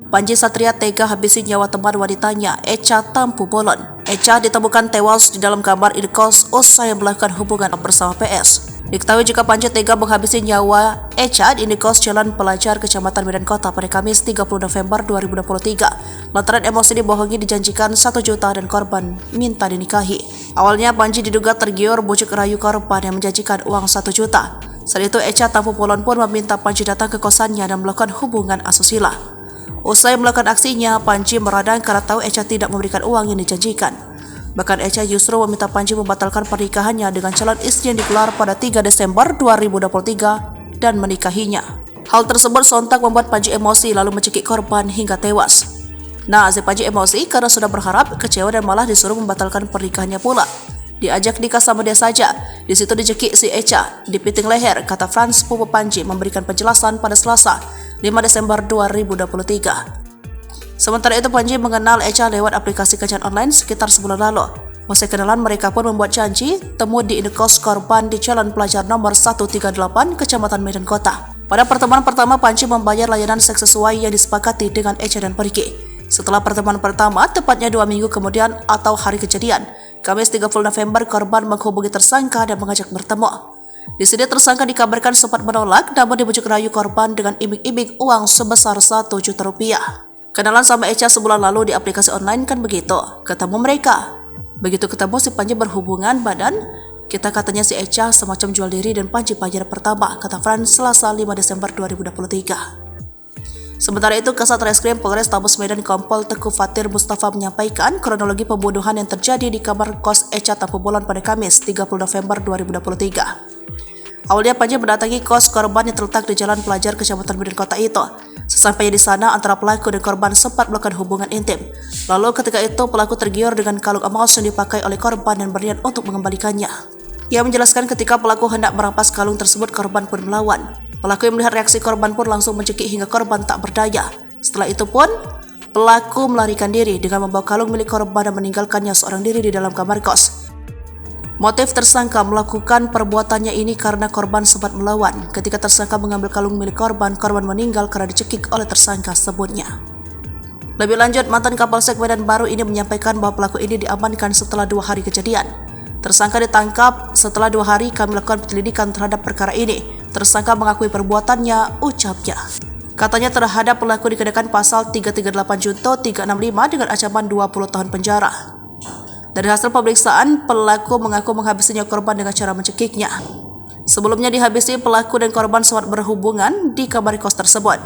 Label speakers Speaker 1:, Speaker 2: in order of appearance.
Speaker 1: Panji Satria tega habisi nyawa teman wanitanya, Echa Tampu Bolon. Echa ditemukan tewas di dalam kamar indekos usai melakukan hubungan bersama PS. Diketahui jika Panji tega menghabisi nyawa Echa di indekos Jalan Pelajar, Kecamatan Medan Kota pada Kamis 30 November 2023. Lantaran emosi dibohongi dijanjikan 1 juta dan korban minta dinikahi. Awalnya Panji diduga tergiur bujuk rayu korban yang menjanjikan uang 1 juta. Saat itu Echa Tampu Bolon pun meminta Panji datang ke kosannya dan melakukan hubungan asusila. Usai melakukan aksinya, Panji meradang karena tahu Echa tidak memberikan uang yang dijanjikan. Bahkan Echa justru meminta Panji membatalkan pernikahannya dengan calon istri yang digelar pada 3 Desember 2023 dan menikahinya. Hal tersebut sontak membuat Panji emosi lalu mencekik korban hingga tewas. Nah, si Panji emosi karena sudah berharap, kecewa dan malah disuruh membatalkan pernikahannya pula. Diajak nikah sama dia saja. Di situ dicekik si Echa, dipiting leher, kata Frans sepupu Panji memberikan penjelasan pada Selasa 5 Desember 2023. Sementara itu Panji mengenal Echa lewat aplikasi kencan online sekitar sebulan lalu. Usai kenalan, mereka pun membuat janji temu di indekos korban di Jalan Pelajar nomor 138 Kecamatan Medan Kota. Pada pertemuan pertama, Panji membayar layanan seks sesuai yang disepakati dengan Echa dan pergi. Setelah pertemuan pertama, tepatnya 2 minggu kemudian atau hari kejadian, Kamis 30 November, korban menghubungi tersangka dan mengajak bertemu. Di sini tersangka dikabarkan sempat menolak, namun dibujuk rayu korban dengan iming-iming uang sebesar 1 juta rupiah. Kenalan sama Echa sebulan lalu di aplikasi online kan begitu, ketemu mereka. Begitu ketemu, si Panji berhubungan badan, kita katanya si Echa semacam jual diri dan Panji bayar pertama, kata Frans Selasa 5 Desember 2023. Sementara itu, Kasat Reskrim Polres Tabes Medan Kompol Teguh Fatir Mustafa menyampaikan kronologi pembunuhan yang terjadi di kamar kos Echa Tampu Bolon pada Kamis 30 November 2023. Awalnya Panji mendatangi kos korban yang terletak di Jalan Pelajar Kecamatan Medan Kota itu. Sesampainya di sana, antara pelaku dan korban sempat melakukan hubungan intim. Lalu ketika itu pelaku tergiur dengan kalung emas yang dipakai oleh korban dan berniat untuk mengembalikannya. Ia menjelaskan ketika pelaku hendak merampas kalung tersebut, korban pun melawan. Pelaku yang melihat reaksi korban pun langsung mencekik hingga korban tak berdaya. Setelah itu pun, pelaku melarikan diri dengan membawa kalung milik korban dan meninggalkannya seorang diri di dalam kamar kos. Motif tersangka melakukan perbuatannya ini karena korban sempat melawan. Ketika tersangka mengambil kalung milik korban, korban meninggal karena dicekik oleh tersangka sebutnya. Lebih lanjut, mantan Kapolsek Medan Baru ini menyampaikan bahwa pelaku ini diamankan setelah 2 hari kejadian. Tersangka ditangkap setelah 2 hari kami lakukan penyelidikan terhadap perkara ini. Tersangka mengakui perbuatannya, ucapnya. Katanya terhadap pelaku dikenakan pasal 338 Junto 365 dengan ancaman 20 tahun penjara. Dari hasil pemeriksaan, pelaku mengaku menghabisinya korban dengan cara mencekiknya. Sebelumnya dihabisi, pelaku dan korban sempat berhubungan di kamar kos tersebut.